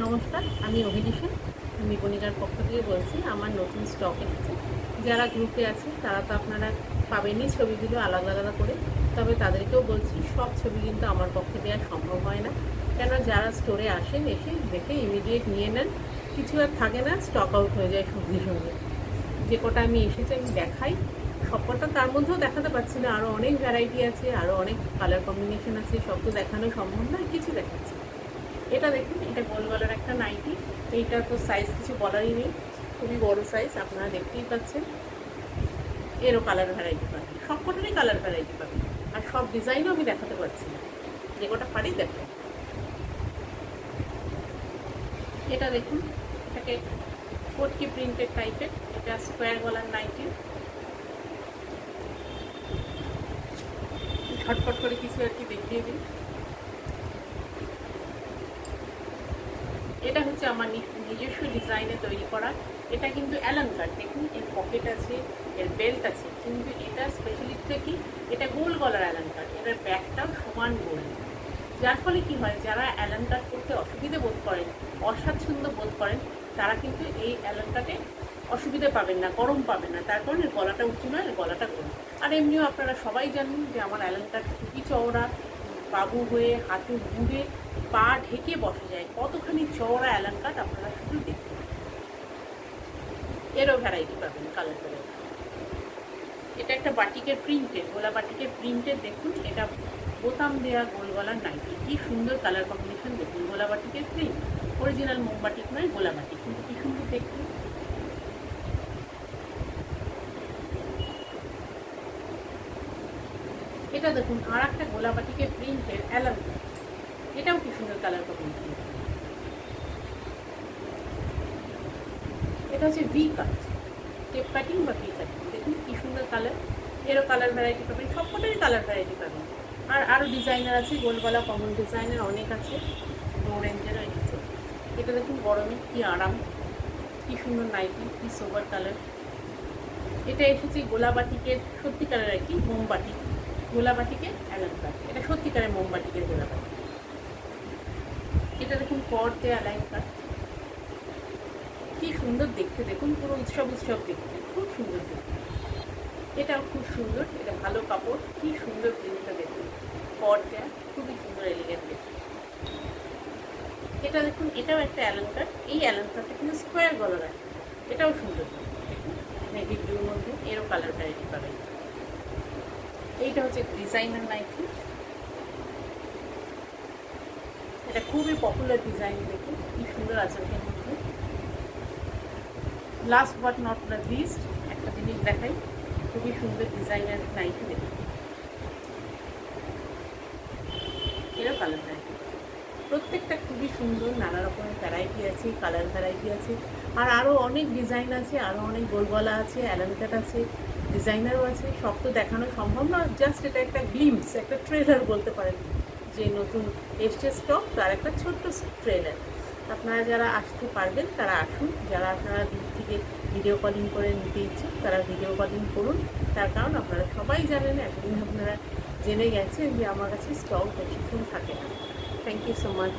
নমস্কার, আমি অভিজিৎ। আমি বণিকার পক্ষ থেকে বলছি। আমার নতুন স্টক এসেছে। যারা গ্রুপে আছে তারা তো আপনারা পাবেনই ছবিগুলো আলাদা আলাদা করে। তবে তাদেরকেও বলছি, সব ছবি কিন্তু আমার পক্ষে দেওয়া সম্ভব হয় না। কেন, যারা স্টোরে আসেন এসে দেখে ইমিডিয়েট নিয়ে নেন, কিছু আর থাকে না, স্টক আউট হয়ে যায় সঙ্গে সঙ্গে। যে কটা আমি এসেছি আমি দেখাই, সব কটা তার মধ্যেও দেখাতে পারছি না। আরও অনেক ভ্যারাইটি আছে, আরও অনেক কালার কম্বিনেশন আছে, সব তো দেখানো সম্ভব না, কিছু দেখাচ্ছি। এটা দেখুন, এটা গোল গলার একটা নাইটি। এইটা তো সাইজ কিছু বলারই নেই, খুবই বড় সাইজ, আপনারা দেখতেই পাচ্ছেন। এরও কালার ভ্যারাইটি পাবেন, সব কটারই কালার ভ্যারাইটি পাবেন, আর সব ডিজাইনও আমি দেখাতে পারছি না, যে কটা পারি দেখো। এটা দেখুন, এটাকে ফটকি প্রিন্টেড টাইপের, এটা স্কোয়ার গলার নাইটি। ঝটপট করে কিছু আর কি দেখিয়ে দিই। এটা হচ্ছে আমার নিজস্ব ডিজাইনে তৈরি করা। এটা কিন্তু অ্যালান কাট, দেখুন এর পকেট আছে, এর বেল্ট আছে, কিন্তু এটা স্পেশালিটিটা কি, এটা গোল গলার অ্যালান কাট, এটার ব্যাকটাও সমান গোল। যার ফলে কি হয়, যারা অ্যালান কাট করতে অসুবিধে বোধ করেন, অস্বাচ্ছন্দ্য বোধ করেন, তারা কিন্তু এই অ্যালান কাটে অসুবিধে পাবেন না, গরম পাবেন না। তার কারণে গলাটা উঁচু নয়, গলাটা গোল। আর এমনিও আপনারা সবাই জানেন যে আমার অ্যালান কাট খুবই চওড়া, বাবু হয়ে হাঁটু মুড়ে পা ঢেকে বসে যায়, কতখানি চওড়া অ্যালান কাট আপনারা শুধু দেখতে। এরও ভ্যারাইটি পাবেন কালার করে। এটা একটা বাটিকের প্রিন্টের, গোলা বাটিকের প্রিন্টের, দেখুন এটা বোতাম দেওয়া গোল গলার নাইটি। কি সুন্দর কালার কম্বিনেশন দেখুন, গোলা বাটিকের প্রিন্ট, অরিজিনাল মোমবাটিক নয়, গোলা বাটিক, কিন্তু কি সুন্দর দেখুন। এটা দেখুন আর একটা গোলা বাটিকের প্রিন্টের অ্যালান কাট, এটাও কি সুন্দর কালার কম্বিনেশন। এটা হচ্ছে ভি কাট, টেপ কাটিং বা ভি কাটিং, দেখুন কি সুন্দর কালার। এরও কালার ভ্যারাইটি পাবেন, সবকটারই কালার ভ্যারাইটি পাবেন। আর আরও ডিজাইনার আছে, গোলগলা কমন ডিজাইনের অনেক আছে, লো রেঞ্জেরও এসেছে। এটা দেখুন গরমে কি আরাম, কি সুন্দর নাইটি, কি সোবার কালার। এটা এসেছে গোলাবাটিকের সত্যিকারের আর কি মোমবাটি, গোলাবাটিকের অ্যালান কাট, এটা সত্যিকারের মোমবাটিকের গোলাবাটি। এটা দেখুন পর দেয়া অ্যালান কাট, কি সুন্দর দেখতে, দেখুন পুরো উৎসব উৎসব দেখতে, খুব সুন্দর দেখতে। এটাও খুব সুন্দর, এটা ভালো কাপড়, কি সুন্দর প্রিন্টটা দেখুন, পর দেয়া, খুবই সুন্দর এলিগেন্ট দেখুন। এটা দেখুন, এটাও একটা অ্যালান কাট, এই অ্যালান কাটটা কিন্তু স্কোয়ার গলার আছে, এটাও সুন্দর দেখুন, নেভি ব্লুর মধ্যে, এরও কালার ভ্যারাইটি পাবেন। এইটা হচ্ছে ডিজাইনার নাইটি, এটা খুবই পপুলার ডিজাইন, দেখুন কি সুন্দর আছে এর মধ্যে। Last but not the least একটা জিনিস দেখাই, খুবই সুন্দর ডিজাইনার নাইটি দেখুন, এরও কালার ভ্যারাইটি, প্রত্যেকটা খুবই সুন্দর, নানা রকমের ভ্যারাইটি আছে, কালার ভ্যারাইটি আছে, আর আরও অনেক ডিজাইন আছে, আরও অনেক গোলগলা আছে, অ্যালান কাট আছে, ডিজাইনারও আছে। সব তো দেখানো সম্ভব না, জাস্ট এটা একটা গ্লিমস, একটা ট্রেলার বলতে পারেন, যে নতুন এসছে স্টক তার একটা ছোট্ট ট্রেলার। আপনারা যারা আসতে পারবেন তারা আসুন, যারা আপনারা দূর থেকে ভিডিও কলিং করে নিতে ইচ্ছুক তারা ভিডিও কলিং করুন। তার কারণ আপনারা সবাই জানেন, এতদিন আপনারা জেনে গেছেন যে আমার কাছে স্টক বেশিক্ষণ থাকে না। Thank you so much.